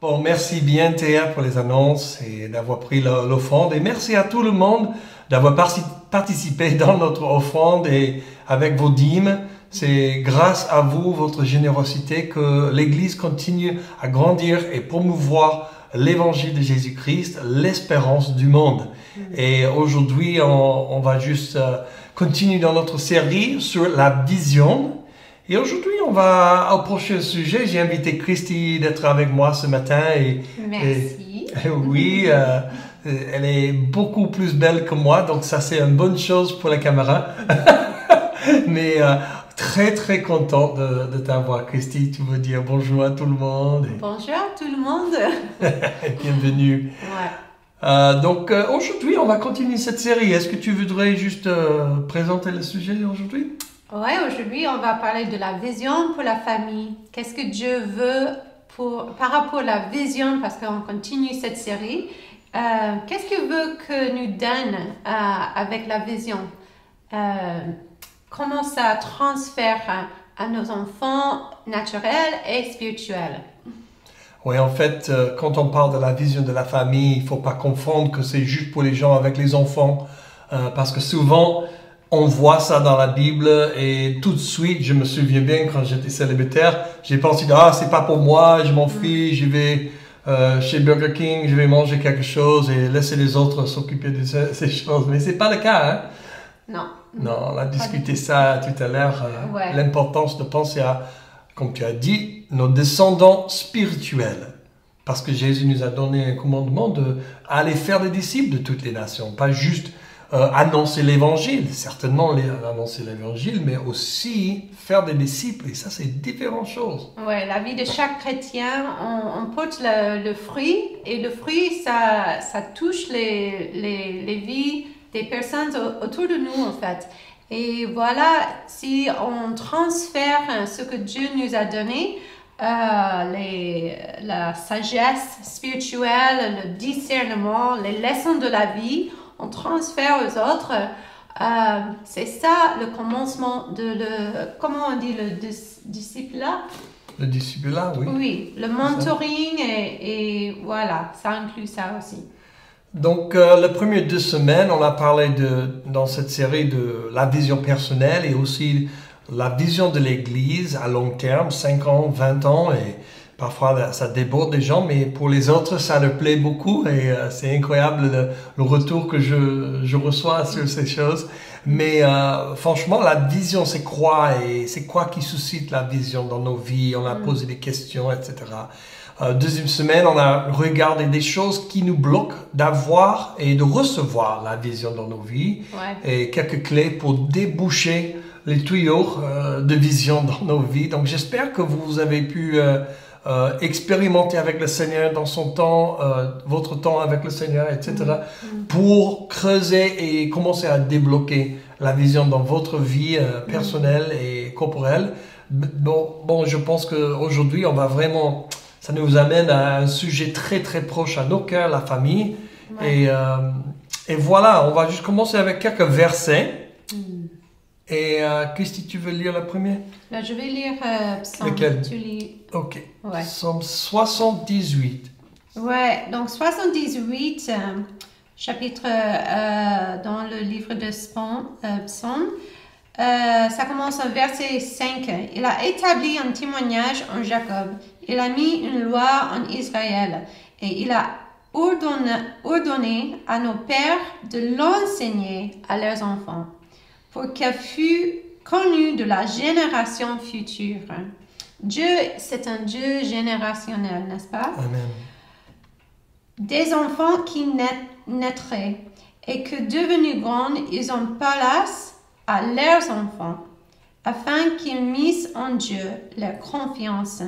Bon, merci bien Théa pour les annonces et d'avoir pris l'offrande. Et merci à tout le monde d'avoir participé dans notre offrande et avec vos dîmes. C'est grâce à vous, votre générosité, que l'Église continue à grandir et promouvoir l'évangile de Jésus-Christ, l'espérance du monde. Et aujourd'hui, on va juste continuer dans notre série sur la vision. Et aujourd'hui, on va approcher le sujet. J'ai invité Christy d'être avec moi ce matin. Merci. Oui, elle est beaucoup plus belle que moi, donc ça c'est une bonne chose pour la caméra. Mais très très content de t'avoir, Christy. Tu veux dire bonjour à tout le monde. Bonjour à tout le monde. Bienvenue. Ouais. Donc aujourd'hui, on va continuer cette série. Est-ce que tu voudrais juste présenter le sujet aujourd'hui? Ouais, aujourd'hui, on va parler de la vision pour la famille. Qu'est-ce que Dieu veut par rapport à la vision, parce qu'on continue cette série. Qu'est-ce qu'il veut que nous donne avec la vision? Comment ça transfère à nos enfants naturels et spirituels? Oui, en fait, quand on parle de la vision de la famille, il ne faut pas confondre que c'est juste pour les gens avec les enfants, parce que souvent, on voit ça dans la Bible et tout de suite, je me souviens bien quand j'étais célibataire, j'ai pensé, ah, c'est pas pour moi, je m'en fiche, je vais chez Burger King, je vais manger quelque chose et laisser les autres s'occuper de ces choses. Mais c'est pas le cas, hein? Non. Non, on a discuté ça tout à l'heure, Ouais. l'importance de penser à, comme tu as dit, nos descendants spirituels. Parce que Jésus nous a donné un commandement d'aller faire des disciples de toutes les nations, pas juste annoncer l'évangile, certainement annoncer l'évangile, mais aussi faire des disciples, et ça c'est différentes choses. Ouais, la vie de chaque chrétien, on porte le fruit, et le fruit, ça touche les vies des personnes autour de nous, en fait. Et voilà, si on transfère ce que Dieu nous a donné, la sagesse spirituelle, le discernement, les leçons de la vie, on transfère aux autres. C'est ça le commencement comment on dit le disciple-là? Le discipulat, oui. Oui, le mentoring et voilà, ça inclut ça aussi. Donc, les premières 2 semaines, on a parlé dans cette série de la vision personnelle et aussi la vision de l'Église à long terme, 5 ans, 20 ans, et parfois ça déborde des gens, mais pour les autres, ça leur plaît beaucoup et c'est incroyable le retour que je reçois sur ces choses. Mais franchement, la vision, c'est quoi et c'est quoi qui suscite la vision dans nos vies? On a posé des questions, etc. Deuxième semaine, on a regardé des choses qui nous bloquent d'avoir et de recevoir la vision dans nos vies. Ouais. Et quelques clés pour déboucher les tuyaux de vision dans nos vies. Donc j'espère que vous avez pu expérimenter avec le Seigneur dans son temps, votre temps avec le Seigneur, etc. pour creuser et commencer à débloquer la vision dans votre vie personnelle et corporelle. Bon, je pense qu'aujourd'hui, on va vraiment... Ça nous amène à un sujet très très proche à nos cœurs, la famille. Ouais. Et voilà, on va juste commencer avec quelques versets. Et Christy, tu veux lire la première? Là, je vais lire Psaume. Lequel? Tu lis. Ok. Ouais. Psaume 78. Ouais, donc 78, chapitre dans le livre de Psaume. Ça commence au verset 5. Il a établi un témoignage en Jacob. Il a mis une loi en Israël. Et il a ordonné à nos pères de l'enseigner à leurs enfants, pour qu'elle fût connue de la génération future. Dieu, c'est un Dieu générationnel, n'est-ce pas? Amen. Des enfants qui naîtraient et que devenus grands, ils en place à leurs enfants, afin qu'ils missent en Dieu leur confiance,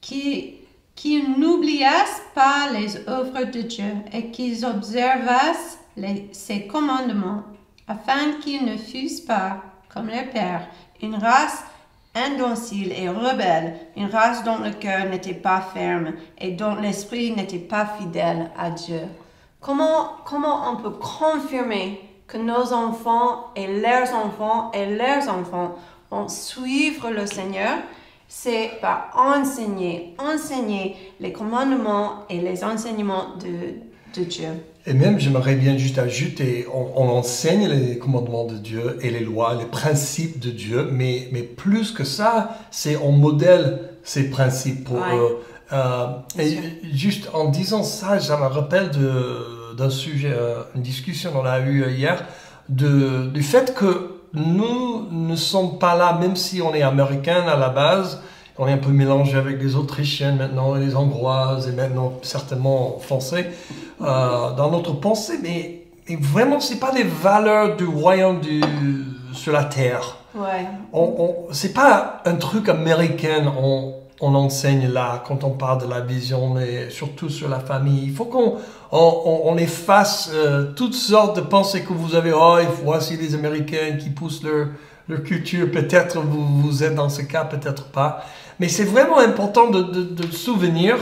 qu'ils n'oubliassent pas les œuvres de Dieu et qu'ils observassent ses commandements, afin qu'ils ne fussent pas, comme leur père, une race indocile et rebelle, une race dont le cœur n'était pas ferme et dont l'esprit n'était pas fidèle à Dieu. Comment on peut confirmer que nos enfants et leurs enfants vont suivre le Seigneur? c'est par enseigner les commandements et les enseignements de Dieu. Et même, j'aimerais bien juste ajouter, on enseigne les commandements de Dieu et les lois, les principes de Dieu, mais plus que ça, c'est on modèle ces principes pour eux. Et juste en disant ça, ça me rappelle d'un sujet, une discussion qu'on a eue hier, du fait que nous ne sommes pas là, même si on est américain à la base, on est un peu mélangé avec les Autrichiennes maintenant, et les Hongroises, et maintenant certainement français, dans notre pensée, mais vraiment, c'est pas des valeurs du royaume sur la terre. Ouais. C'est pas un truc américain, on enseigne là, quand on parle de la vision, mais surtout sur la famille. Il faut qu'on efface toutes sortes de pensées que vous avez. Oh, voici les Américains qui poussent leur culture. Peut-être vous êtes dans ce cas, peut-être pas. Mais c'est vraiment important de souvenir.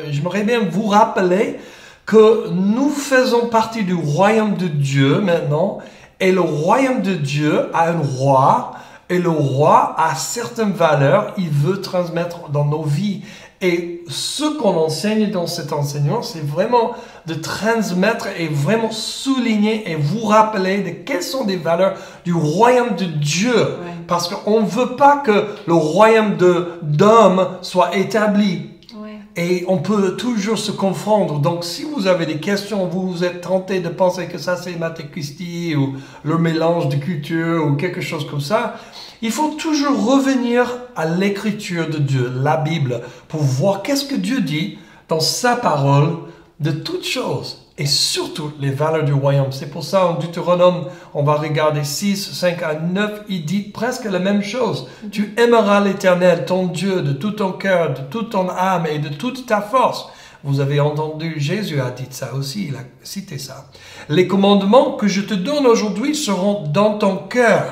J'aimerais bien vous rappeler que nous faisons partie du royaume de Dieu maintenant. Et le royaume de Dieu a un roi. Et le roi a certaines valeurs, il veut transmettre dans nos vies. Et ce qu'on enseigne dans cet enseignement, c'est vraiment de transmettre et vraiment souligner et vous rappeler de quelles sont les valeurs du royaume de Dieu. Ouais. Parce qu'on ne veut pas que le royaume d'hommes soit établi. Et on peut toujours se confondre. Donc, si vous avez des questions, vous êtes tenté de penser que ça, c'est Matteo Christi ou le mélange de culture ou quelque chose comme ça, il faut toujours revenir à l'écriture de Dieu, la Bible, pour voir qu'est-ce que Dieu dit dans sa parole de toutes choses. Et surtout, les valeurs du royaume. C'est pour ça, en Deutéronome, on va regarder 6, 5 à 9, il dit presque la même chose. Tu aimeras l'Éternel, ton Dieu, de tout ton cœur, de toute ton âme et de toute ta force. Vous avez entendu, Jésus a dit ça aussi, il a cité ça. Les commandements que je te donne aujourd'hui seront dans ton cœur.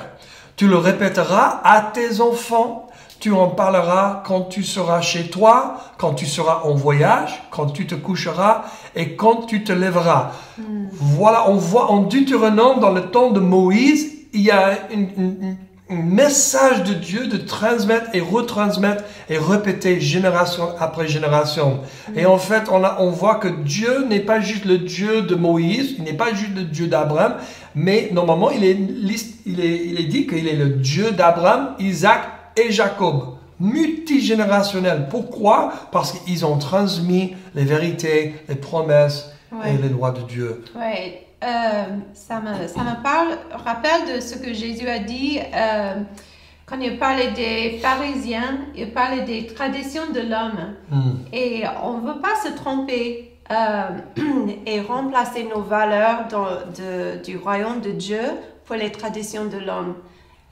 Tu le répéteras à tes enfants. Tu en parleras quand tu seras chez toi, quand tu seras en voyage, quand tu te coucheras et quand tu te lèveras. Voilà, on voit en Deutéronome, dans le temps de Moïse, il y a un message de Dieu de transmettre et retransmettre et répéter génération après génération. Et en fait, on voit que Dieu n'est pas juste le Dieu de Moïse, il n'est pas juste le Dieu d'Abraham, mais normalement, il est dit qu'il est le Dieu d'Abraham, Isaac et Jacob, multigénérationnel. Pourquoi? Parce qu'ils ont transmis les vérités, les promesses et les lois de Dieu. Oui, ça me rappelle de ce que Jésus a dit quand il parlait des pharisiens, il parlait des traditions de l'homme. Et on ne veut pas se tromper et remplacer nos valeurs du royaume de Dieu pour les traditions de l'homme.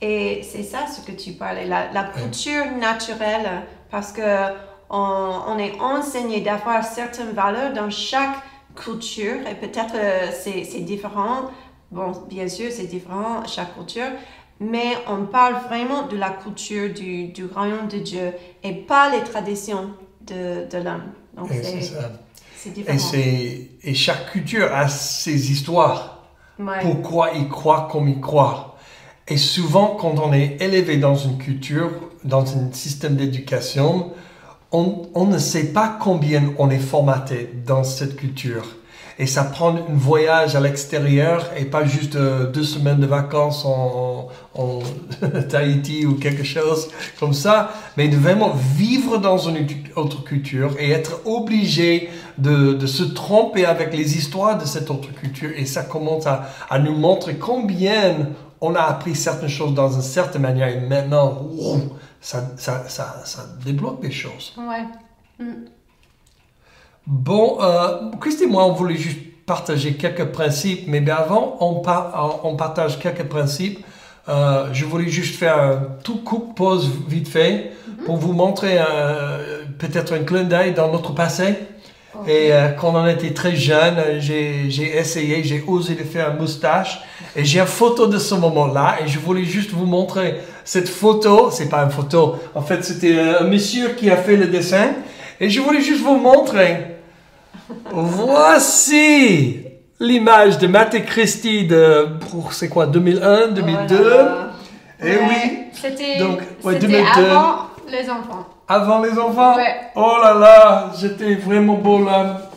Et c'est ça ce que tu parlais, la culture naturelle, parce que on est enseigné d'avoir certaines valeurs dans chaque culture, et peut-être c'est différent, bon, bien sûr c'est différent chaque culture, mais on parle vraiment de la culture du royaume de Dieu, et pas les traditions de l'homme. Donc c'est différent. Et chaque culture a ses histoires, pourquoi ils croient comme ils croient. Et souvent, quand on est élevé dans une culture, dans un système d'éducation, on ne sait pas combien on est formaté dans cette culture. Et ça prend un voyage à l'extérieur et pas juste 2 semaines de vacances en Tahiti ou quelque chose comme ça, mais de vraiment vivre dans une autre culture et être obligé de se tromper avec les histoires de cette autre culture. Et ça commence à nous montrer combien on a appris certaines choses dans une certaine manière et maintenant, ça débloque des choses. Ouais. Bon, Christy et moi, on voulait juste partager quelques principes, mais bien avant, on partage quelques principes. Je voulais juste faire un tout court pause vite fait pour vous montrer peut-être un clin d'œil dans notre passé. Okay. Et quand on était très jeune, j'ai osé de faire une moustache et j'ai une photo de ce moment-là et je voulais juste vous montrer cette photo. C'est pas une photo, en fait c'était un monsieur qui a fait le dessin et je voulais juste vous montrer. Voici l'image de Matteo Christi pour c'est quoi 2001, 2002. Oh là là. Et oui. C'était 2002. Les enfants. Avant les enfants? Ouais. Oh là là, j'étais vraiment beau là.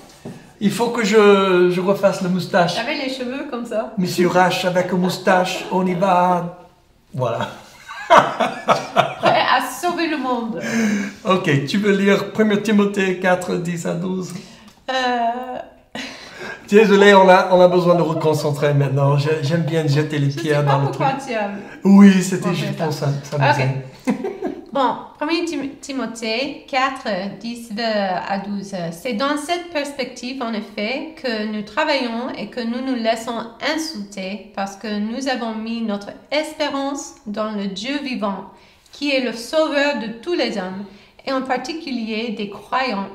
Il faut que je refasse la moustache. J'avais les cheveux comme ça. Monsieur Rache avec une moustache, on y va. Voilà. Prêt à sauver le monde. Ok, tu veux lire 1 Timothée 4, 10 à 12? Désolé, on a besoin de reconcentrer maintenant. J'aime bien jeter les pierres dans le truc. Je sais pas pourquoi tu as... Oui, c'était On juste fait pour ça. ça nous aide. Bon, 1 Timothée 4, 10 à 12. C'est dans cette perspective, en effet, que nous travaillons et que nous nous laissons insulter parce que nous avons mis notre espérance dans le Dieu vivant, qui est le sauveur de tous les hommes, et en particulier des croyants.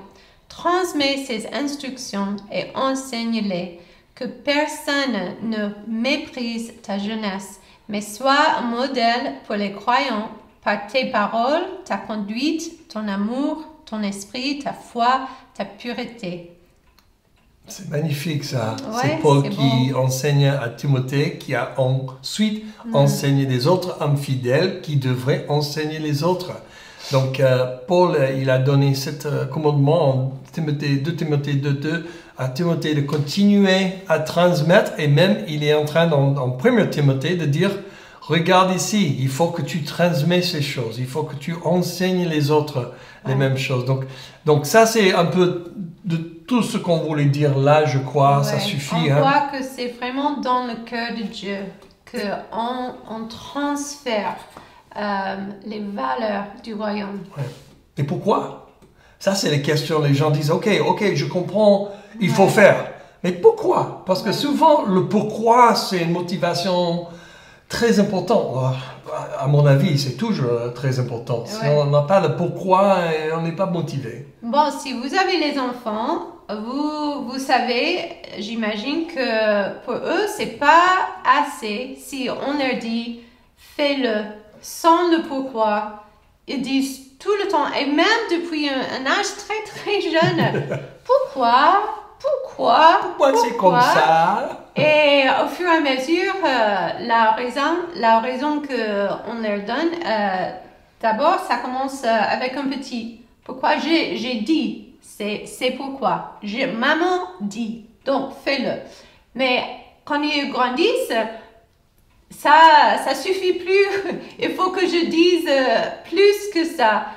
Transmets ces instructions et enseigne-les, que personne ne méprise ta jeunesse, mais sois un modèle pour les croyants par tes paroles, ta conduite, ton amour, ton esprit, ta foi, ta pureté. C'est magnifique ça. Ouais, c'est Paul c'est qui enseigne à Timothée, qui a ensuite enseigné les autres hommes fidèles qui devraient enseigner les autres. Donc Paul, il a donné ce commandement en 2 Timothée 2 à Timothée de continuer à transmettre, et même il est en train en 1 Timothée de dire: regarde ici, il faut que tu transmets ces choses, il faut que tu enseignes les autres les mêmes choses. Donc ça, c'est un peu de tout ce qu'on voulait dire là, je crois, ça suffit. On voit que c'est vraiment dans le cœur de Dieu qu'on transfère les valeurs du royaume. Ouais. Et pourquoi? Ça, c'est les questions. Les gens disent, ok, je comprends, il faut faire. Mais pourquoi? Parce que souvent, le pourquoi, c'est une motivation très importante. À mon avis, c'est toujours très important. Si on n'a pas le pourquoi, on n'est pas motivé. Bon, si vous avez les enfants, vous savez, j'imagine que pour eux, c'est pas assez si on leur dit fais-le sans le pourquoi. Ils disent tout le temps, et même depuis un âge très très jeune, pourquoi c'est comme ça? Et au fur et à mesure, la raison qu'on leur donne, d'abord, ça commence avec un petit. Pourquoi j'ai dit, c'est pourquoi. Maman dit, donc fais-le. Mais quand ils grandissent, ça suffit plus. Il faut que je dise plus que ça.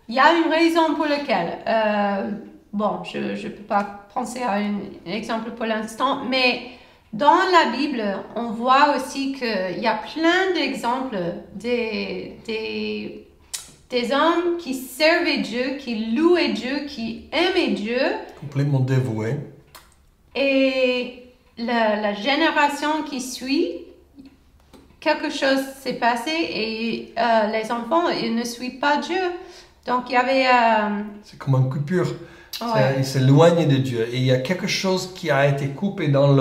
Il y a une raison pour laquelle. Bon, je ne peux pas penser à un exemple pour l'instant, mais dans la Bible, on voit aussi qu'il y a plein d'exemples des hommes qui servaient Dieu, qui louaient Dieu, qui aimaient Dieu. Complètement dévoués. Et la génération qui suit, quelque chose s'est passé et les enfants, ils ne suivent pas Dieu. Donc, il y avait... C'est comme une coupure. Il s'éloigne de Dieu. Et il y a quelque chose qui a été coupé dans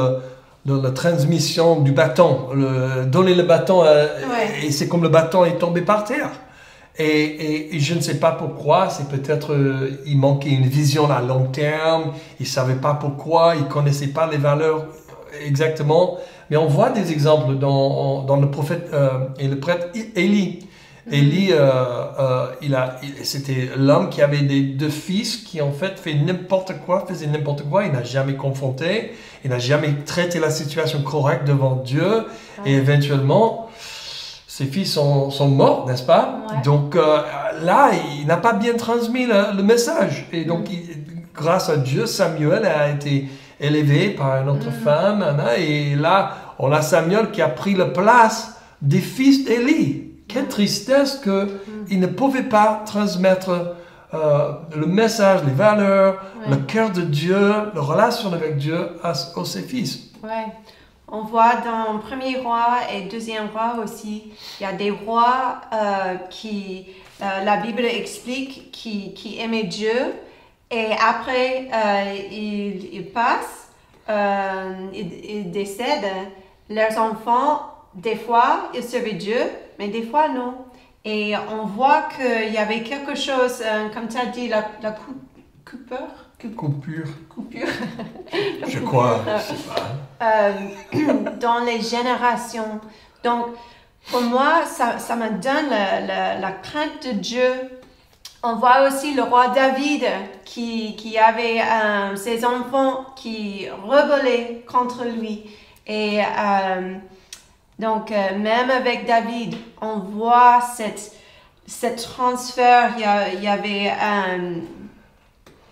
la transmission du bâton. Donner le bâton, et c'est comme le bâton est tombé par terre. Et je ne sais pas pourquoi. C'est peut-être il manquait une vision à long terme. Il ne savait pas pourquoi. Il ne connaissait pas les valeurs exactement. Mais on voit des exemples dans le prophète et le prêtre Élie. Élie, c'était l'homme qui avait deux fils qui en fait faisait n'importe quoi. Il n'a jamais confronté, il n'a jamais traité la situation correcte devant Dieu. Et éventuellement, ses fils sont morts, n'est-ce pas? Donc là, il n'a pas bien transmis le message. Et donc, grâce à Dieu, Samuel a été élevé par une autre femme. Et là, on a Samuel qui a pris la place des fils d'Élie. Quelle tristesse qu'il ne pouvait pas transmettre le message, les valeurs, le cœur de Dieu, la relation avec Dieu à ses fils. Ouais. On voit dans Premier Roi et Deuxième Roi aussi, il y a des rois qui, la Bible explique, qui aimaient Dieu et après ils passent, ils décèdent, leurs enfants, des fois ils servaient Dieu, mais des fois non. Et on voit qu'il y avait quelque chose, comme tu as dit, la coupure. Je crois, je sais pas. Dans les générations. Donc, pour moi, ça me donne la crainte de Dieu. On voit aussi le roi David qui avait ses enfants qui rebellaient contre lui. Et donc, même avec David, on voit cette transfert. Il y avait...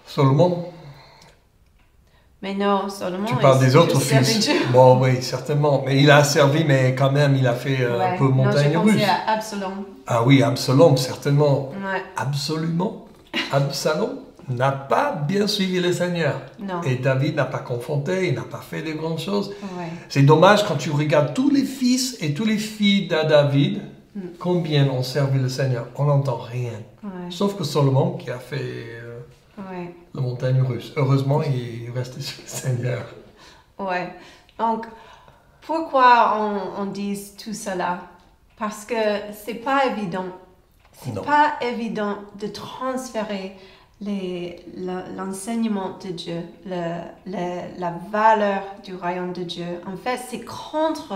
Salomon. Mais non, Salomon... Tu parles des autres fils. Bon, oui, certainement. Mais il a servi, mais quand même, il a fait un peu montagne russe. Non, j'ai pensé à Absalom. Ah oui, Absalom, certainement. Ouais. Absolument. Absalom n'a pas bien suivi le Seigneur. Non. Et David n'a pas confronté, il n'a pas fait de grandes choses. Ouais. C'est dommage quand tu regardes tous les fils et tous les filles de David, combien ont servi le Seigneur. On n'entend rien. Ouais. Sauf que Salomon qui a fait la montagne russe. Heureusement, il est resté sur le Seigneur. Ouais. Donc, pourquoi on dit tout cela? Parce que c'est pas évident. C'est pas évident de transférer l'enseignement de Dieu, la valeur du royaume de Dieu. En fait, c'est contre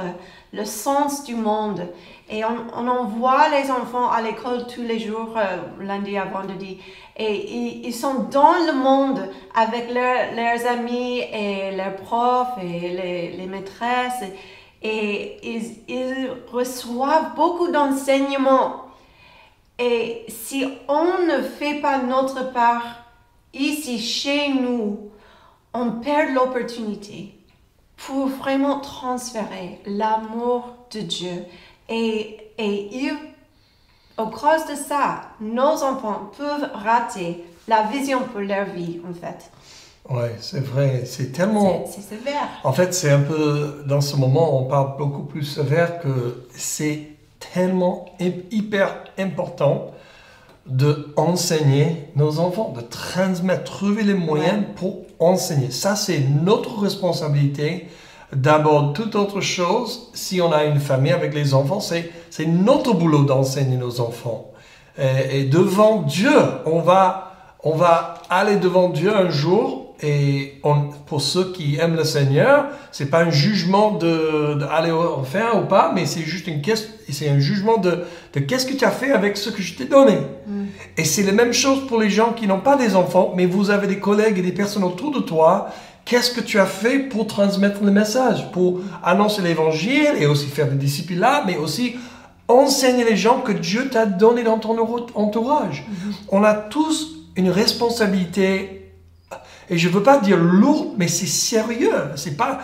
le sens du monde. Et on envoie les enfants à l'école tous les jours, lundi à vendredi. Et ils sont dans le monde avec leurs amis et leurs profs et les maîtresses. Et ils reçoivent beaucoup d'enseignements. Et si on ne fait pas notre part ici, chez nous, on perd l'opportunité pour vraiment transférer l'amour de Dieu. Et au cause de ça, nos enfants peuvent rater la vision pour leur vie, en fait. Oui, c'est vrai. C'est tellement... C'est sévère. En fait, c'est un peu... Dans ce moment, on parle beaucoup plus sévère que c'est tellement hyper important d'enseigner nos enfants, de transmettre, trouver les moyens pour enseigner. Ça, c'est notre responsabilité. D'abord, toute autre chose, si on a une famille avec les enfants, c'est notre boulot d'enseigner nos enfants. Et devant Dieu, on va aller devant Dieu un jour. Et pour ceux qui aiment le Seigneur, c'est pas un jugement d'aller au enfer ou pas, mais c'est juste un jugement de qu'est-ce que tu as fait avec ce que je t'ai donné. Et c'est la même chose pour les gens qui n'ont pas des enfants, mais vous avez des collègues et des personnes autour de toi. Qu'est-ce que tu as fait pour transmettre le message, pour annoncer l'évangile et aussi faire des disciples là, mais aussi enseigner les gens que Dieu t'a donné dans ton entourage. On a tous une responsabilité. Et je veux pas dire lourd, mais c'est sérieux. C'est pas,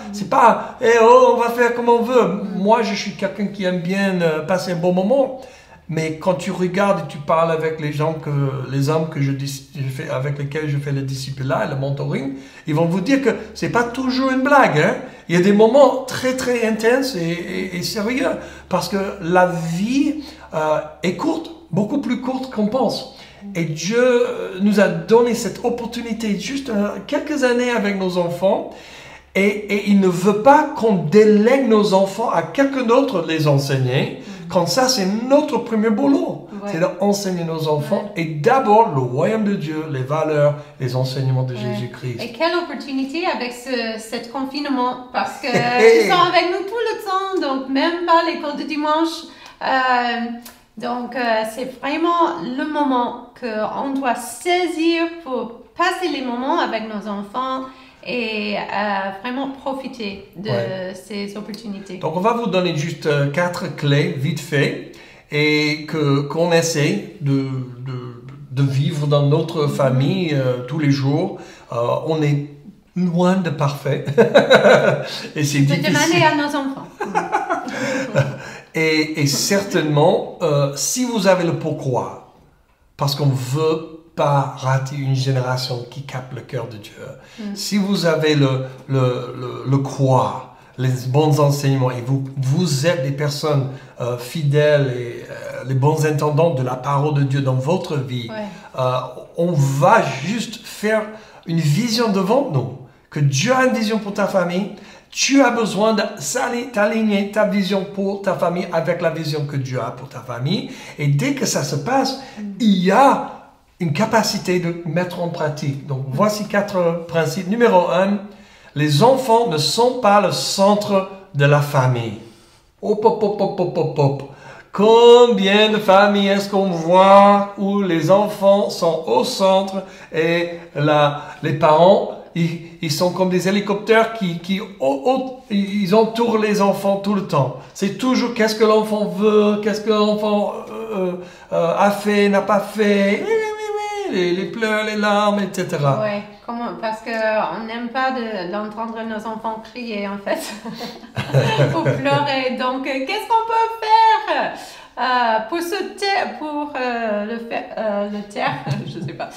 on va faire comme on veut. Moi, je suis quelqu'un qui aime bien passer un bon moment. Mais quand tu regardes et tu parles avec les hommes avec lesquels je fais le discipulat et le mentoring, ils vont vous dire que c'est pas toujours une blague, hein. Il y a des moments très, très intenses et sérieux. Parce que la vie est courte, beaucoup plus courte qu'on pense. Et Dieu nous a donné cette opportunité juste quelques années avec nos enfants. Et il ne veut pas qu'on délègue nos enfants à quelqu'un d'autre de les enseigner. Quand ça, c'est notre premier boulot. C'est d'enseigner nos enfants. Et d'abord, le royaume de Dieu, les valeurs, les enseignements de Jésus-Christ. Et quelle opportunité avec ce confinement. Parce que ils sont avec nous tout le temps. Donc, même pas l'école de dimanche. Donc, c'est vraiment le moment qu'on doit saisir pour passer les moments avec nos enfants et vraiment profiter de ces opportunités. Donc, on va vous donner juste 4 clés, vite fait, et qu'on essaie de vivre dans notre famille tous les jours. On est loin de parfait. Et c'est difficile. Demander à nos enfants. Et certainement, si vous avez le pourquoi, parce qu'on ne veut pas rater une génération qui capte le cœur de Dieu, si vous avez le quoi, les bons enseignements, et vous êtes des personnes fidèles et les bons intendants de la parole de Dieu dans votre vie, on va juste faire une vision devant nous, que Dieu a une vision pour ta famille. Tu as besoin d'aligner ta vision pour ta famille avec la vision que Dieu a pour ta famille. Et dès que ça se passe, il y a une capacité de mettre en pratique. Donc, voici 4 principes. Numéro 1, les enfants ne sont pas le centre de la famille. Hop, hop, hop, hop, hop, hop, hop. Combien de familles est-ce qu'on voit où les enfants sont au centre et les parents, ils sont comme des hélicoptères ils entourent les enfants tout le temps. C'est toujours qu'est-ce que l'enfant veut, qu'est-ce que l'enfant a fait, n'a pas fait, les pleurs, les larmes, etc. Ouais, parce qu'on n'aime pas d'entendre nos enfants crier en fait, ou pleurer. Donc, qu'est-ce qu'on peut faire pour le taire, je sais pas.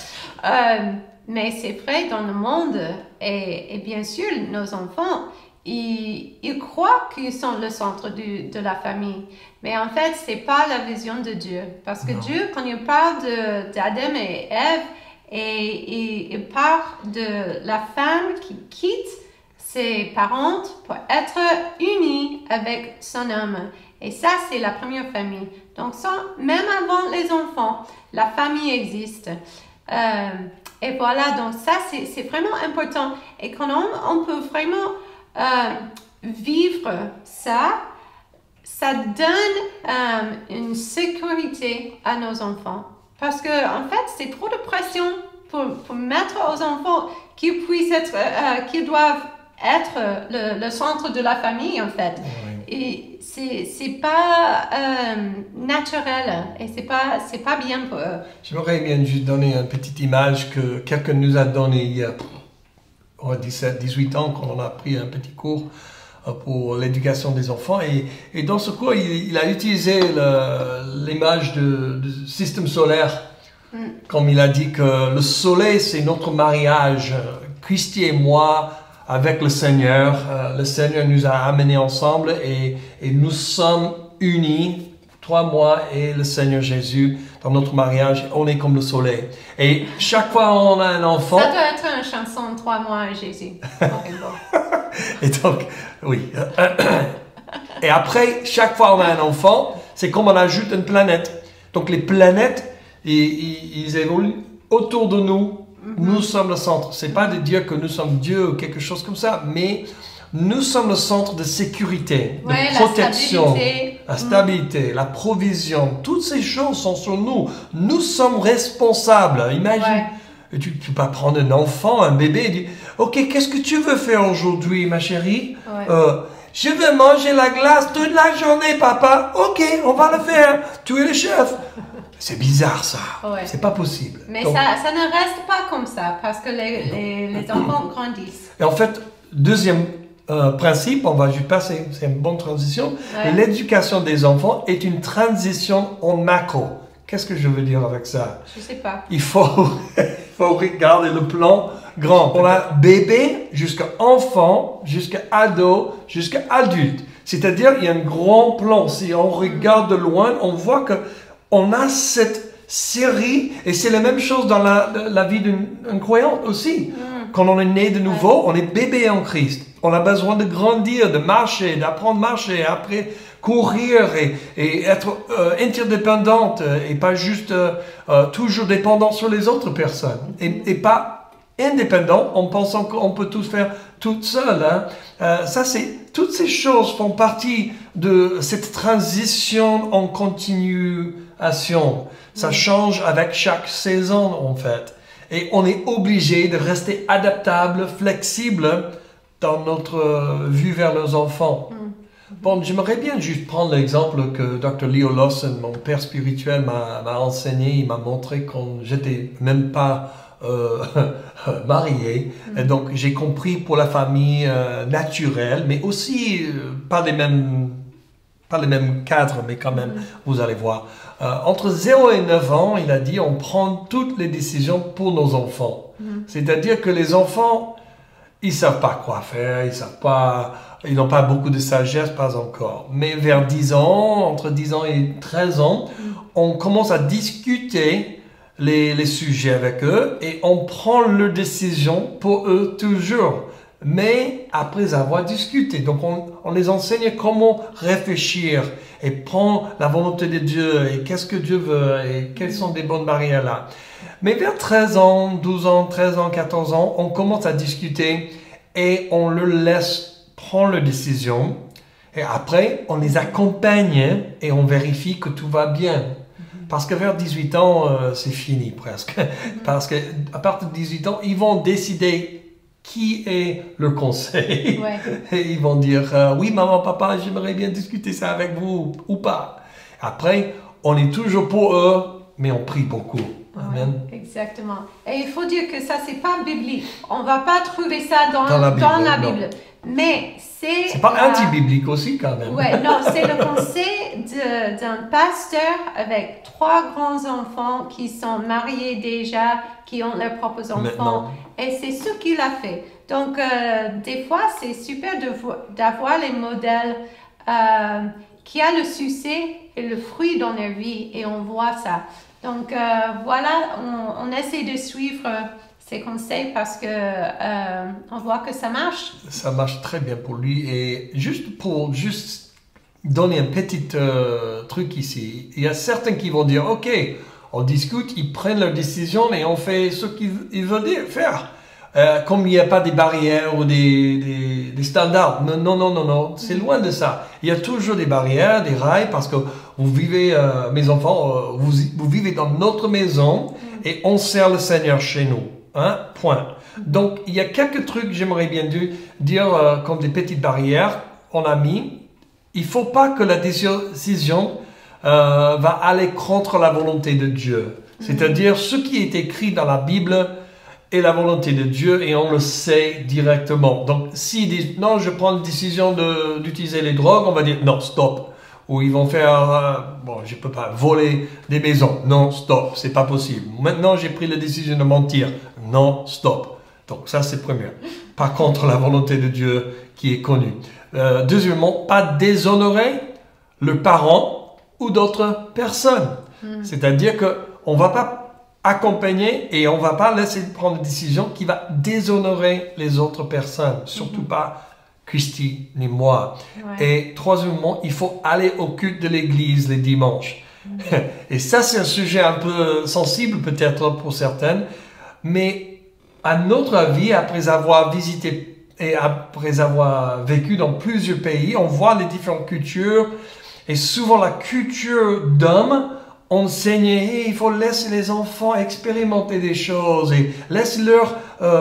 Mais c'est vrai dans le monde, et bien sûr, nos enfants, ils croient qu'ils sont le centre de la famille. Mais en fait, c'est pas la vision de Dieu. Parce que Dieu, quand il parle d'Adam et Ève, et il parle de la femme qui quitte ses parents pour être unie avec son homme. Et ça, c'est la première famille. Donc, même avant les enfants, la famille existe. Et voilà, donc ça, c'est vraiment important. Et quand on peut vraiment vivre ça, ça donne une sécurité à nos enfants. Parce que, en fait, c'est trop de pression pour mettre aux enfants qu'ils doivent être le centre de la famille, en fait. Oui. Et c'est pas naturel et c'est pas bien pour eux. J'aimerais bien juste donner une petite image que quelqu'un nous a donnée il y a 17-18 ans quand on a pris un petit cours pour l'éducation des enfants. Et dans ce cours, il a utilisé l'image du système solaire. Comme il a dit que le soleil, c'est notre mariage, Christy et moi, avec le Seigneur. Le Seigneur nous a amenés ensemble et nous sommes unis, toi, moi et le Seigneur Jésus, dans notre mariage. On est comme le soleil. Et chaque fois qu'on a un enfant... Ça doit être une chanson, toi, moi et Jésus. Et donc, oui. Et après, chaque fois qu'on a un enfant, c'est comme on ajoute une planète. Donc les planètes, ils évoluent autour de nous. Nous sommes le centre. C'est pas de dire que nous sommes Dieu ou quelque chose comme ça, mais nous sommes le centre de sécurité, de protection, la stabilité, la provision. Toutes ces choses sont sur nous. Nous sommes responsables. Imagine, tu peux pas prendre un enfant, un bébé, et dire « Ok, qu'est-ce que tu veux faire aujourd'hui, ma chérie ? Je veux manger la glace toute la journée, papa. Ok, on va le faire. Tu es le chef. » C'est bizarre ça, c'est pas possible. Mais donc, ça ne reste pas comme ça parce que les enfants grandissent. Et en fait, deuxième principe, on va juste passer, c'est une bonne transition. L'éducation des enfants est une transition en macro. Qu'est-ce que je veux dire avec ça? Je sais pas. Il faut regarder le plan grand. On a bébé jusqu'à enfant, jusqu'à ado, jusqu'à adulte. C'est-à-dire, il y a un grand plan. Si on regarde de loin, on voit que on a cette série, et c'est la même chose dans la vie d'un croyant aussi. Quand on est né de nouveau, on est bébé en Christ. On a besoin de grandir, de marcher, d'apprendre à marcher, après courir et être interdépendante et pas juste toujours dépendant sur les autres personnes. Et pas indépendant en pensant qu'on peut tout faire toute seule. Hein. Toutes ces choses font partie de cette transition en continuation. Ça change avec chaque saison, en fait. Et on est obligé de rester adaptable, flexible dans notre vue vers nos enfants. Bon, j'aimerais bien juste prendre l'exemple que Dr. Leo Lawson, mon père spirituel, m'a enseigné. Il m'a montré quand j'étais même pas marié. Et donc, j'ai compris pour la famille naturelle, mais aussi pas les mêmes cadres, mais quand même, vous allez voir. Entre 0 et 9 ans, il a dit, on prend toutes les décisions pour nos enfants. C'est-à-dire que les enfants, ils savent pas quoi faire, ils n'ont pas beaucoup de sagesse, pas encore. Mais vers 10 ans, entre 10 ans et 13 ans, on commence à discuter les sujets avec eux et on prend leurs décisions pour eux toujours. Mais après avoir discuté, donc on les enseigne comment réfléchir et prendre la volonté de Dieu et qu'est-ce que Dieu veut et quelles sont des bonnes barrières là. Mais vers 13 ans, 12 ans, 13 ans, 14 ans, on commence à discuter et on leur laisse prendre leurs décisions Et après, on les accompagne et on vérifie que tout va bien. Parce que vers 18 ans, c'est fini presque. Parce qu'à partir de 18 ans, ils vont décider qui est le conseil. Ouais. Et ils vont dire, oui, maman, papa, j'aimerais bien discuter ça avec vous ou pas. Après, on est toujours pour eux, mais on prie beaucoup. Amen. Ouais, exactement. Et il faut dire que ça, c'est pas biblique. On va pas trouver ça dans la Bible. Mais c'est pas anti-biblique aussi, quand même. Ouais, non, c'est le conseil d'un pasteur avec 3 grands-enfants qui sont mariés déjà, qui ont leurs propres enfants. Maintenant. Et c'est ce qu'il a fait. Donc, des fois, c'est super d'avoir les modèles qui ont le succès et le fruit dans leur vie. Et on voit ça. Donc, voilà, on essaie de suivre ces conseils parce que on voit que ça marche. Ça marche très bien pour lui. Et juste pour donner un petit truc ici, il y a certains qui vont dire, OK, on discute, ils prennent leur décision et on fait ce qu'ils veulent faire. Comme il n'y a pas des barrières ou des standards. Non, c'est loin de ça. Il y a toujours des barrières, des rails, parce que vous vivez, mes enfants, vous vivez dans notre maison et on sert le Seigneur chez nous. Hein? Point. Donc, il y a quelques trucs que j'aimerais bien dire comme des petites barrières. On a mis, il ne faut pas que la décision va aller contre la volonté de Dieu. C'est-à-dire, ce qui est écrit dans la Bible est la volonté de Dieu et on le sait directement. Donc, s'ils disent, non, je prends la décision d'utiliser les drogues, on va dire, non, stop. Ou ils vont faire, bon, je ne peux pas voler des maisons. Non, stop, c'est pas possible. Maintenant, j'ai pris la décision de mentir. Non, stop. Donc, ça, c'est premier. Par contre, la volonté de Dieu qui est connue. Deuxièmement, pas déshonorer le parent ou d'autres personnes. C'est-à-dire qu'on ne va pas accompagner et on ne va pas laisser prendre une décision qui va déshonorer les autres personnes. Surtout pas Christy ni moi. Ouais. Et troisièmement, il faut aller au culte de l'église les dimanches. Et ça, c'est un sujet un peu sensible peut-être pour certaines. Mais à notre avis, après avoir visité et après avoir vécu dans plusieurs pays, on voit les différentes cultures. Et souvent la culture d'homme enseignait, il faut laisser les enfants expérimenter des choses et laisse-leur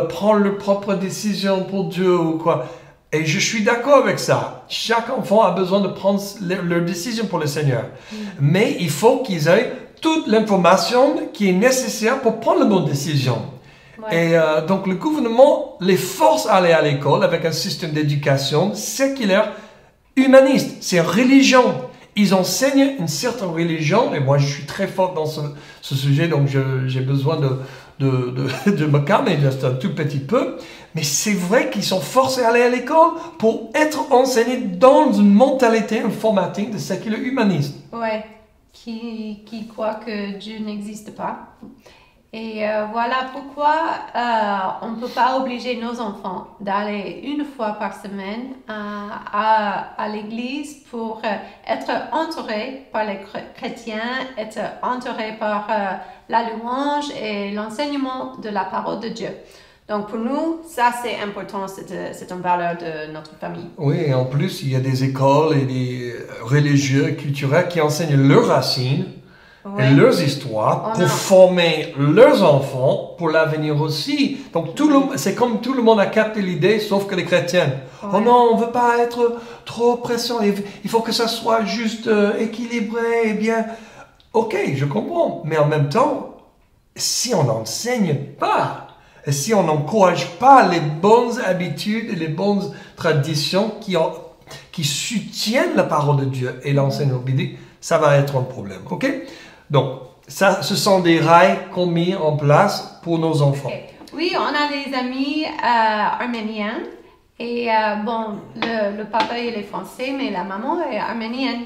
prendre leurs propres décisions pour Dieu ou quoi. Et je suis d'accord avec ça. Chaque enfant a besoin de prendre leurs décisions pour le Seigneur. Mais il faut qu'ils aient toute l'information qui est nécessaire pour prendre la bonne décision. Ouais. Et donc le gouvernement les force à aller à l'école avec un système d'éducation séculaire humaniste. C'est une religion. Ils enseignent une certaine religion, et moi je suis très fort dans ce sujet, donc j'ai besoin de me calmer juste un tout petit peu. Mais c'est vrai qu'ils sont forcés à aller à l'école pour être enseignés dans une mentalité, un formating de séculaire humaniste. Ouais, qui croit que Dieu n'existe pas. Et voilà pourquoi on ne peut pas obliger nos enfants d'aller une fois par semaine à l'église pour être entourés par les chrétiens, être entourés par la louange et l'enseignement de la parole de Dieu. Donc pour nous, ça c'est important, c'est une valeur de notre famille. Oui, et en plus, il y a des écoles et des religieux, culturels qui enseignent leurs racines. Ouais. Et leurs histoires pour former leurs enfants pour l'avenir aussi. Donc c'est comme tout le monde a capté l'idée, sauf que les chrétiens. Ouais. Oh non, on ne veut pas être trop pressant, il faut que ça soit juste équilibré et bien. Ok, je comprends. Mais en même temps, si on n'enseigne pas, et si on n'encourage pas les bonnes habitudes et les bonnes traditions qui soutiennent la parole de Dieu et l'enseignement biblique, ça va être un problème. Ok? Donc, ça, ce sont des rails qu'on met en place pour nos enfants. Okay. Oui, on a des amis arméniens. Et bon, le papa, il est français, mais la maman est arménienne.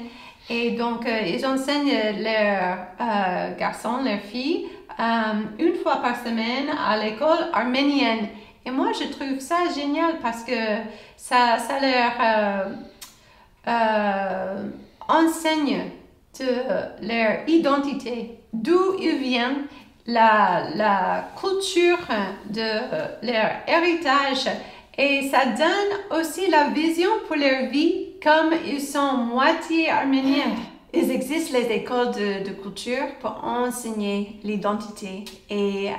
Et donc, ils enseignent leurs garçons, leurs filles, une fois par semaine à l'école arménienne. Et moi, je trouve ça génial parce que ça leur enseigne de leur identité, d'où ils viennent, la culture de leur héritage. Et ça donne aussi la vision pour leur vie comme ils sont moitié arméniens, il existe les écoles de culture pour enseigner l'identité et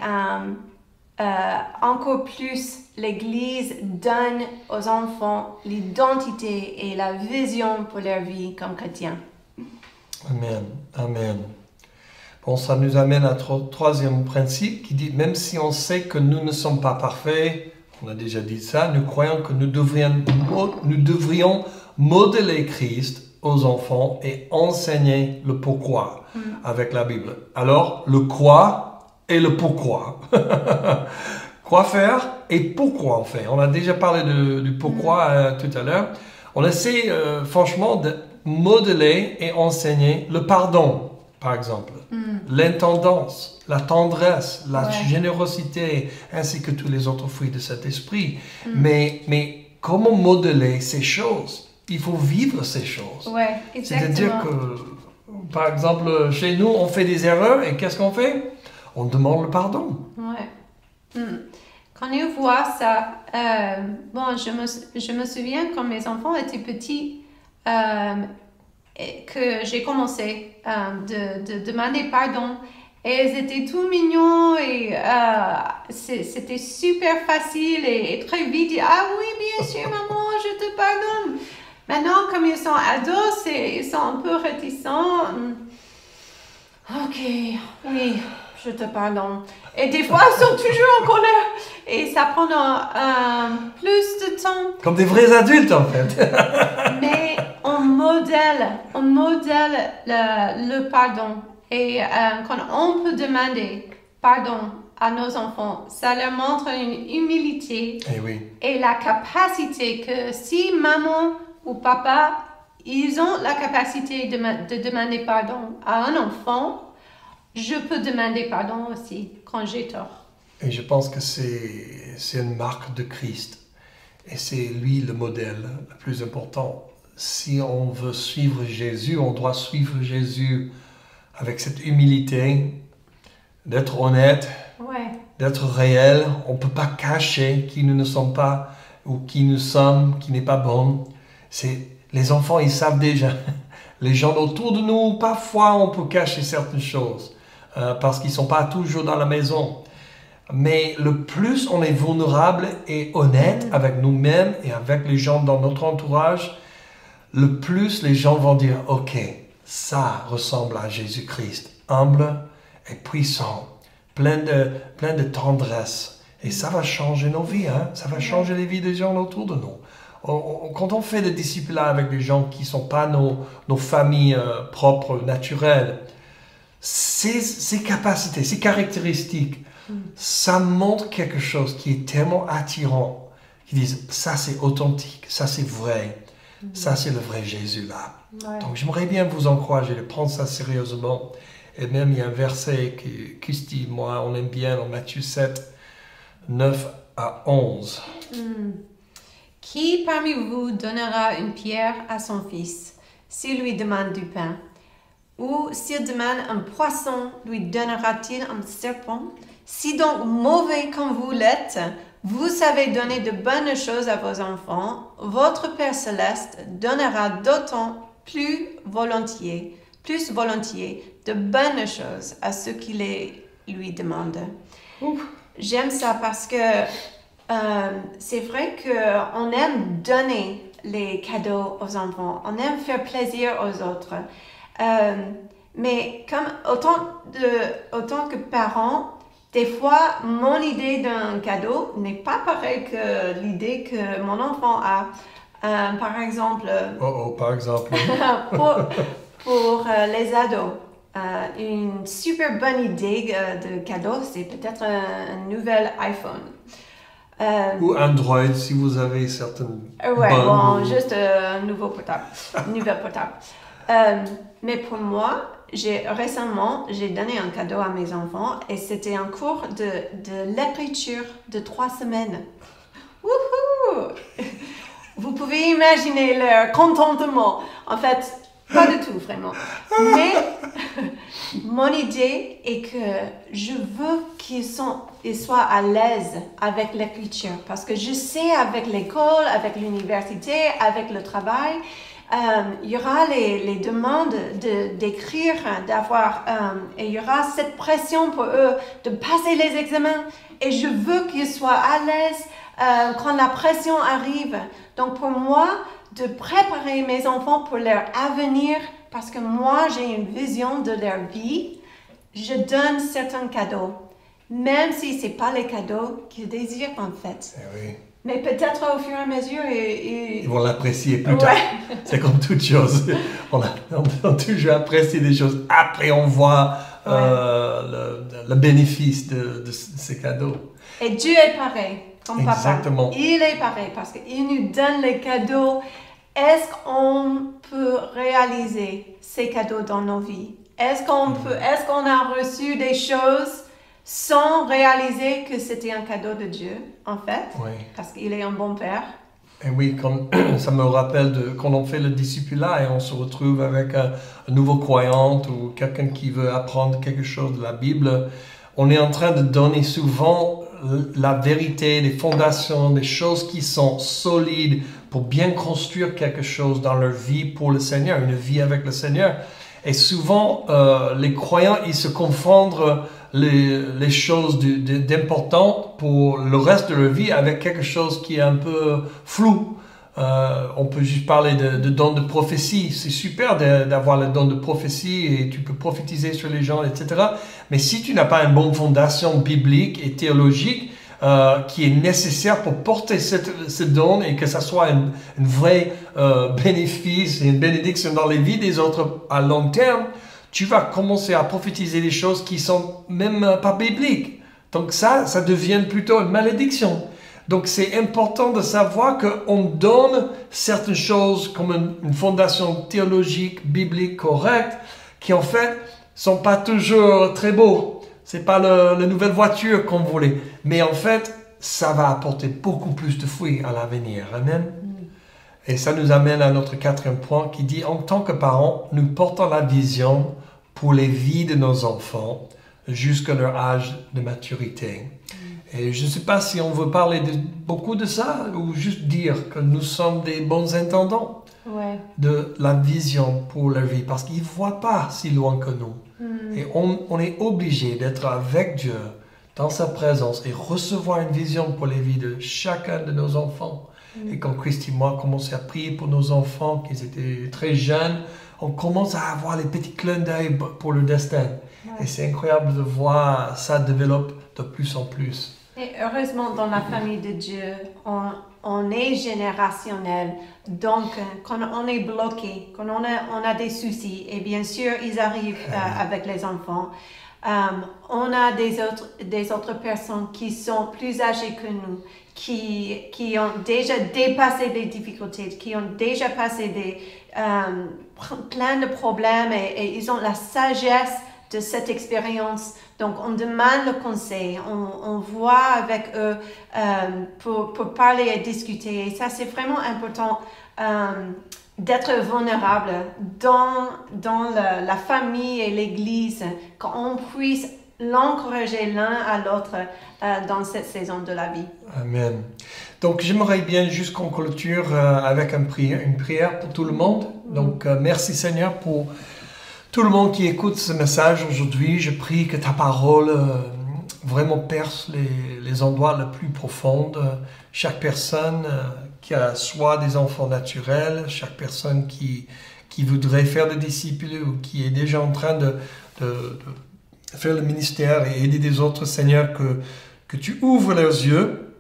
encore plus, l'Église donne aux enfants l'identité et la vision pour leur vie comme chrétiens. Amen. Amen. Bon, ça nous amène à troisième principe qui dit, même si on sait que nous ne sommes pas parfaits, on a déjà dit ça, nous croyons que nous devrions modeler Christ aux enfants et enseigner le pourquoi avec la Bible. Alors, le quoi et le pourquoi. Quoi faire et pourquoi on fait. On a déjà parlé du pourquoi tout à l'heure. On essaie franchement de modeler et enseigner le pardon, par exemple, l'intendance, la tendresse, la générosité, ainsi que tous les autres fruits de cet esprit. Mais comment modeler ces choses? Il faut vivre ces choses. Ouais, exactement. C'est-à-dire que, par exemple, chez nous, on fait des erreurs et qu'est-ce qu'on fait? On demande le pardon. Ouais. Quand on voit ça, bon, je me souviens quand mes enfants étaient petits, que j'ai commencé de demander pardon. Et ils étaient tout mignons et c'était super facile et très vite. Ah oui, bien sûr, maman, je te pardonne. Maintenant, comme ils sont ados, ils sont un peu réticents. Ok, oui, je te pardonne. Et des fois, ils sont toujours en colère. Et ça prend plus de temps. Comme des vrais adultes, en fait. Mais on modèle le pardon. Et quand on peut demander pardon à nos enfants, ça leur montre une humilité et la capacité que si maman ou papa, ils ont la capacité de demander pardon à un enfant, je peux demander pardon aussi quand j'ai tort. Et je pense que c'est une marque de Christ. Et c'est lui le modèle le plus important. Si on veut suivre Jésus, on doit suivre Jésus avec cette humilité, d'être honnête, d'être réel. On ne peut pas cacher qui nous ne sommes pas ou qui nous sommes, qui n'est pas bon. Les enfants, ils savent déjà. Les gens autour de nous, parfois, on peut cacher certaines choses parce qu'ils ne sont pas toujours dans la maison. Mais le plus on est vulnérable et honnête avec nous-mêmes et avec les gens dans notre entourage, le plus les gens vont dire « Ok, ça ressemble à Jésus-Christ, humble et puissant, plein de tendresse. » Et ça va changer nos vies, hein? Ça va changer les vies des gens autour de nous. Quand on fait des disciples avec des gens qui ne sont pas nos familles propres, naturelles, ces capacités, ces caractéristiques, ça montre quelque chose qui est tellement attirant, qui disent ça c'est authentique, ça c'est vrai, ça c'est le vrai Jésus là. Ouais. Donc j'aimerais bien vous encourager de prendre ça sérieusement. Et même il y a un verset qui se dit, moi on aime bien dans Matthieu 7, 9 à 11. Qui parmi vous donnera une pierre à son fils s'il lui demande du pain? Ou s'il demande un poisson, lui donnera-t-il un serpent? Si donc mauvais comme vous l'êtes, vous savez donner de bonnes choses à vos enfants, votre Père Céleste donnera d'autant plus volontiers de bonnes choses à ceux qui les lui demandent. J'aime ça parce que c'est vrai qu'on aime donner les cadeaux aux enfants, on aime faire plaisir aux autres. Mais comme autant que parents, des fois, mon idée d'un cadeau n'est pas pareille que l'idée que mon enfant a. Par exemple, par exemple. pour les ados, une super bonne idée de cadeau, c'est peut-être un nouvel iPhone. Ou Android, si vous avez certaines... juste un nouveau portable, nouvelle portable. Mais pour moi, récemment, j'ai donné un cadeau à mes enfants et c'était un cours de l'écriture de 3 semaines. Wouhou! Vous pouvez imaginer leur contentement. En fait, pas du tout, vraiment. Mon idée est que je veux qu'ils soient à l'aise avec l'écriture parce que je sais avec l'école, avec l'université, avec le travail, il y aura les demandes d'écrire, d'avoir, et il y aura cette pression pour eux de passer les examens. Et je veux qu'ils soient à l'aise quand la pression arrive. Donc pour moi, de préparer mes enfants pour leur avenir, parce que moi j'ai une vision de leur vie, je donne certains cadeaux, même si ce n'est pas les cadeaux qu'ils désirent en fait. Oui. Mais peut-être au fur et à mesure, ils vont l'apprécier plus tard. C'est comme toute chose. On a toujours apprécié des choses. Après, on voit le bénéfice de ces cadeaux. Et Dieu est pareil, comme Exactement. Papa. Il est pareil parce qu'il nous donne les cadeaux. Est-ce qu'on peut réaliser ces cadeaux dans nos vies? Est-ce qu'on a reçu des choses sans réaliser que c'était un cadeau de Dieu, en fait, parce qu'il est un bon Père. Et oui, ça me rappelle quand on fait le discipulat et on se retrouve avec un nouveau croyant ou quelqu'un qui veut apprendre quelque chose de la Bible, on est en train de donner souvent la vérité, les fondations, des choses qui sont solides pour bien construire quelque chose dans leur vie pour le Seigneur, une vie avec le Seigneur. Et souvent, les croyants, ils se confondent les choses d'importantes pour le reste de leur vie avec quelque chose qui est un peu flou. On peut juste parler de dons de prophétie. C'est super d'avoir le don de prophétie et tu peux prophétiser sur les gens, etc. Mais si tu n'as pas une bonne fondation biblique et théologique qui est nécessaire pour porter ce don et que ça soit un vrai bénéfice et une bénédiction dans les vies des autres à long terme, tu vas commencer à prophétiser des choses qui sont même pas bibliques. Donc ça devient plutôt une malédiction. Donc c'est important de savoir qu'on donne certaines choses comme une fondation théologique, biblique correcte, qui en fait sont pas toujours très beaux. C'est pas la nouvelle voiture qu'on voulait. Mais en fait, ça va apporter beaucoup plus de fruits à l'avenir. Amen. Et ça nous amène à notre quatrième point qui dit, en tant que parents, nous portons la vision pour les vies de nos enfants jusqu'à leur âge de maturité. Et je ne sais pas si on veut parler beaucoup de ça ou juste dire que nous sommes des bons intendants de la vision pour leur vie parce qu'ils ne voient pas si loin que nous. Et on est obligé d'être avec Dieu dans sa présence et recevoir une vision pour les vies de chacun de nos enfants. Et quand Christy et moi commençons à prier pour nos enfants, qu'ils étaient très jeunes, on commence à avoir les petits clins d'œil pour le destin. Et c'est incroyable de voir ça développer de plus en plus. Et heureusement, dans la famille de Dieu, on est générationnel. Donc, quand on est bloqué, quand on a des soucis, et bien sûr, ils arrivent avec les enfants, on a des autres personnes qui sont plus âgées que nous, qui ont déjà dépassé des difficultés, qui ont déjà passé plein de problèmes et ils ont la sagesse de cette expérience. Donc, on demande le conseil, on voit avec eux pour parler et discuter. Et ça, c'est vraiment important d'être vulnérable dans la famille et l'Église, qu'on puisse l'encourager l'un à l'autre dans cette saison de la vie. Amen. Donc, j'aimerais bien juste qu'on clôture avec une prière pour tout le monde. Donc, merci Seigneur pour tout le monde qui écoute ce message aujourd'hui. Je prie que ta parole vraiment perce les endroits les plus profonds. Chaque personne qui a soit des enfants naturels, chaque personne qui voudrait faire des disciples ou qui est déjà en train de faire le ministère et aider des autres, Seigneur, que tu ouvres leurs yeux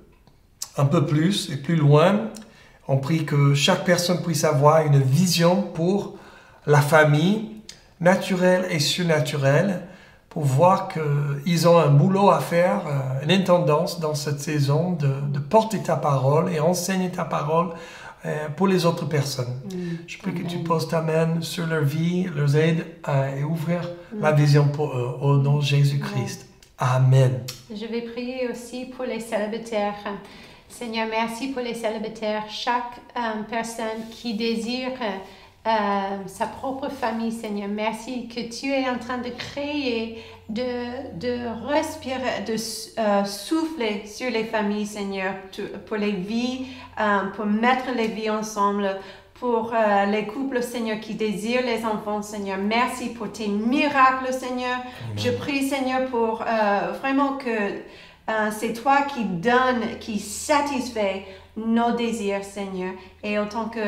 un peu plus et plus loin. On prie que chaque personne puisse avoir une vision pour la famille, naturelle et surnaturelle, pour voir qu'ils ont un boulot à faire, une intendance dans cette saison de porter ta parole et enseigner ta parole pour les autres personnes. Je prie que tu poses ta main sur leur vie, leur aide et ouvrir la vision pour eux, au nom de Jésus-Christ. Amen. Je vais prier aussi pour les célibataires. Seigneur, merci pour les célibataires. Chaque personne qui désire sa propre famille, Seigneur. Merci que tu es en train de créer, de respirer, de souffler sur les familles, Seigneur, pour les vies, pour mettre les vies ensemble, pour les couples, Seigneur, qui désirent les enfants, Seigneur. Merci pour tes miracles, Seigneur. Amen. Je prie, Seigneur, pour vraiment que c'est toi qui donne, qui satisfait nos désirs, Seigneur. Et autant que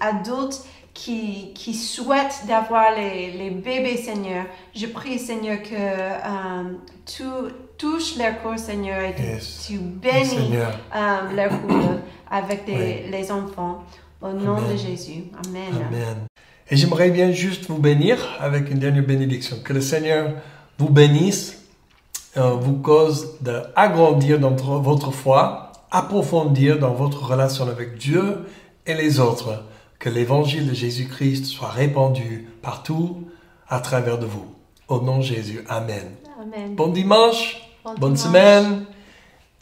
adultes qui souhaitent d'avoir les bébés, Seigneur, je prie, Seigneur, que tu touches leur corps, Seigneur, et tu bénis leur couple avec les enfants. Au nom de Jésus. Amen. Amen. Et j'aimerais bien juste vous bénir avec une dernière bénédiction. Que le Seigneur vous bénisse, vous cause d'agrandir dans votre foi, approfondir dans votre relation avec Dieu et les autres. Que l'évangile de Jésus-Christ soit répandu partout à travers de vous. Au nom de Jésus. Amen. Amen. Bon dimanche, bonne semaine.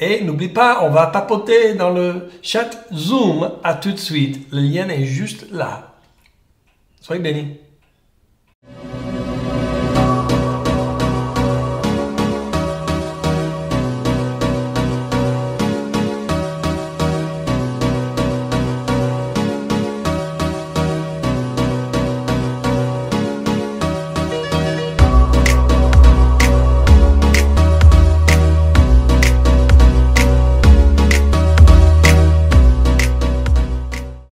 Et n'oublie pas, on va papoter dans le chat Zoom. À tout de suite. Le lien est juste là. Soyez bénis.